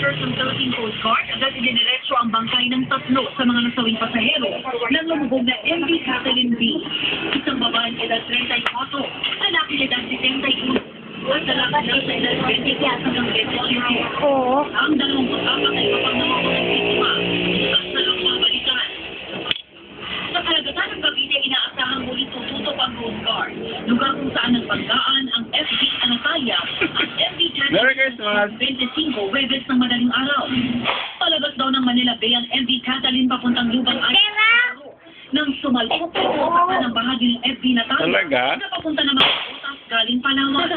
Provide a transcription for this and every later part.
orders ng Philippine Coast Guard agad idiniretso ang bangkay ng 3 sa mga nasawing pasahero ng lumubog na MV Catalin B. Isang babaeng edad 34, lalaki edad 71, at lalaki na sa edad 24 hanggang 25. Oo. Ang 24 ay kapag namawag ng biktima at salang mabalikan. Sa kalagatan ng Cavite, inaasahang muli tututok ang Coast Guard. Lugar kung saan nagpagkaan ang FV Anataya at MV Merry Christmas! 25 Webes ng madaling araw. Palabas daw ng Manila Bay ang MV Catalin papuntang Lubang ay nang sumalpok sa ng bahagi ng FV Natalia Talaga? na papunta naman sa Otas galing Palawan.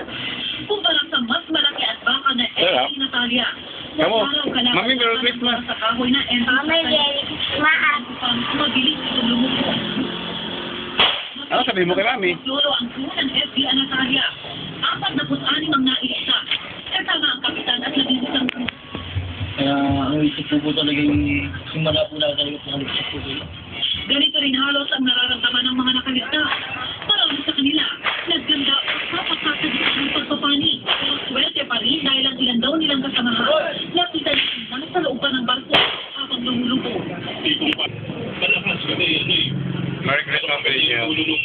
Kumpara sa mas malaki at baka na Sarap. FV Natalia. Kamo, Araw-kalaban Mami, Merry na Christmas. sa kahoy na MV Mami, Natalia. Merry Christmas. Pang mabilis itong lumubog. Ano sabihin mo kay Mami? Lolo ang crew ng FV Anatalia. 46 ang nailista. Kasama ang kapitan at 11 crew. Kaya ang isip po talaga yung simula po na talaga pakaligtas po sila. Ganito rin halos ang nararamdaman ng mga nakaligtas. Marami sa kanila, nagganda o sapagkakalit ng pagpapani. Swerte pa rin dahil ang ilan daw nilang kasamahan. Nakita nila sa loob pa ng barko habang lumulubog. Malakas kami, Merry Christmas, Felicia. ululong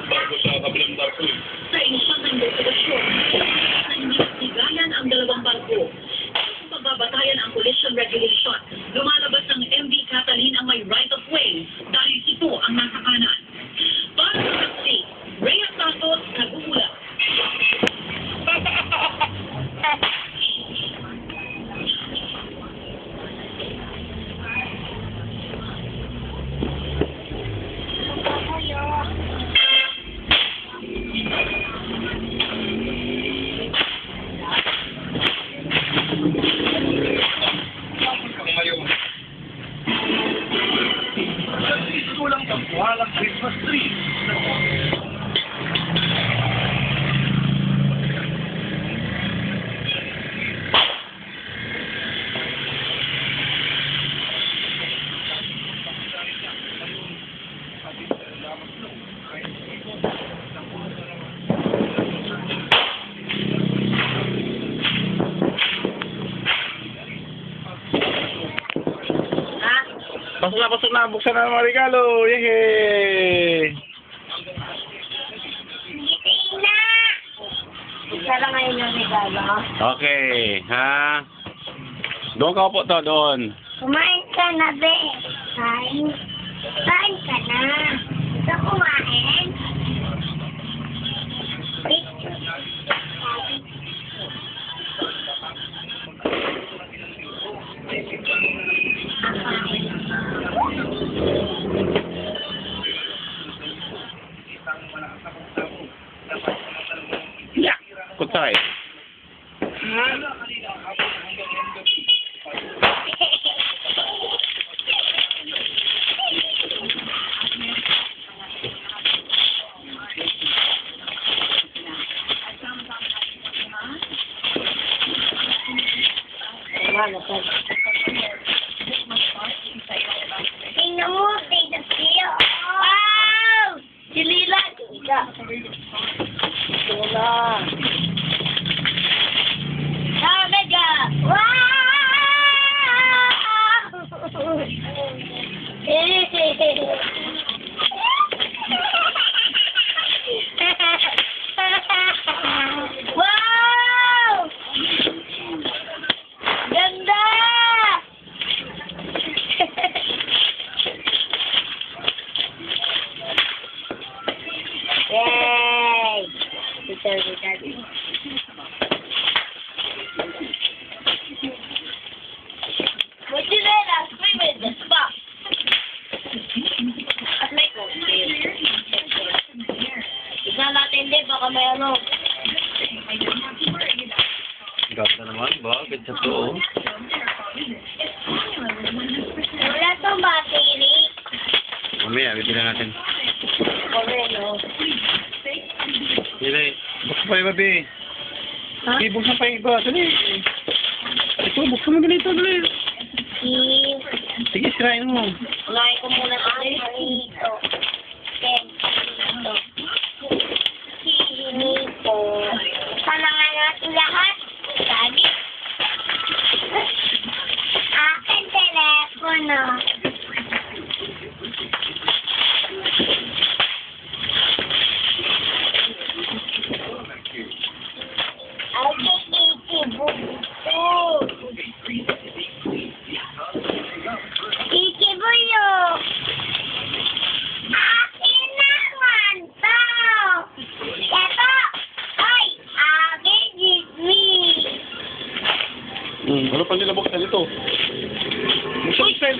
barko sa kabilang barko eh. Sa inisang ng investigasyon, na hindi nagtigayan ang dalawang barko. Sa pagbabatayan ang collision regulation, lumalabas ng MV Catalin ang may right of way dahil ito ang nasa kanan. Para sa taxi, Rhea Santos, nag-uula. Kulang sa walang Christmas tree. Pasok na, buksan na ang mga regalo! Yehey! Hindi na. Isa lang ngayon yung regalo. Okay, ha? Doon ka po to, doon. Kumain ka na, be. Kain. Kain ka na. Gusto kumain? Yeah, kutsay. Tingnan mo, tingnan siya. Wow! Si Lila. Lila. Lila. Mega. Wow! Ganda! Yay! Bitter. Would you let us swim in the spa? At may cocktail. Tignan natin din, baka may ano. Ganda naman, bakit sa to? Wala tong battery. Mamaya, bibila natin. Correlo. Hili, buksan pa yung babi. Ha? Okay, buksan pa yung iba. Dali. Ito, buksan mo ganito, dali. Sige, sirain mo. Unahin ko muna dito. Dito. Sana nga natin lahat. Sabi. Ano pa nila buksan ito? Buksan!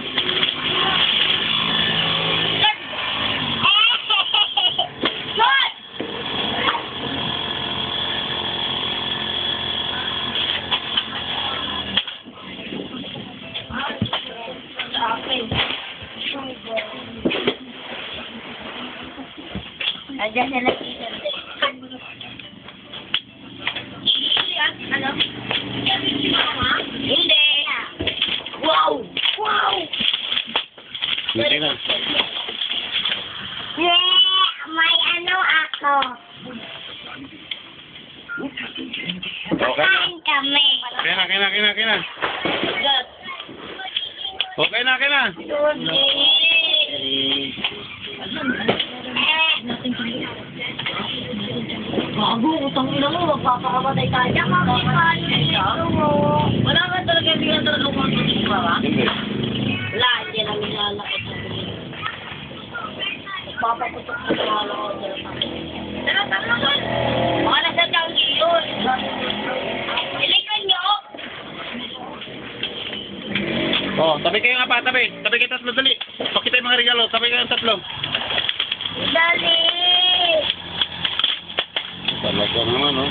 Nandiyan sila teacher. Ano? Hindi. Wow! Wow! Hindi na. Yeah! May ano ako. Okay na. Kain kami. Kaya na. Okay na. Bago, utang ina mo, magpapakamatay tayo. Wala ka talaga, hindi ka talaga umakit sa para? Hindi. Wala, hindi lang nilalakot sa pilit. Papaputok na sa wala ko. Tama doon. Mga nasadyang yun. Ilikan nyo. Oh, tabi kayo nga pa, tabi. Tabi kayo tatlo, dali. Pakita yung mga regalo, tabi kayo tatlo. Dali! Talaga naman, oh.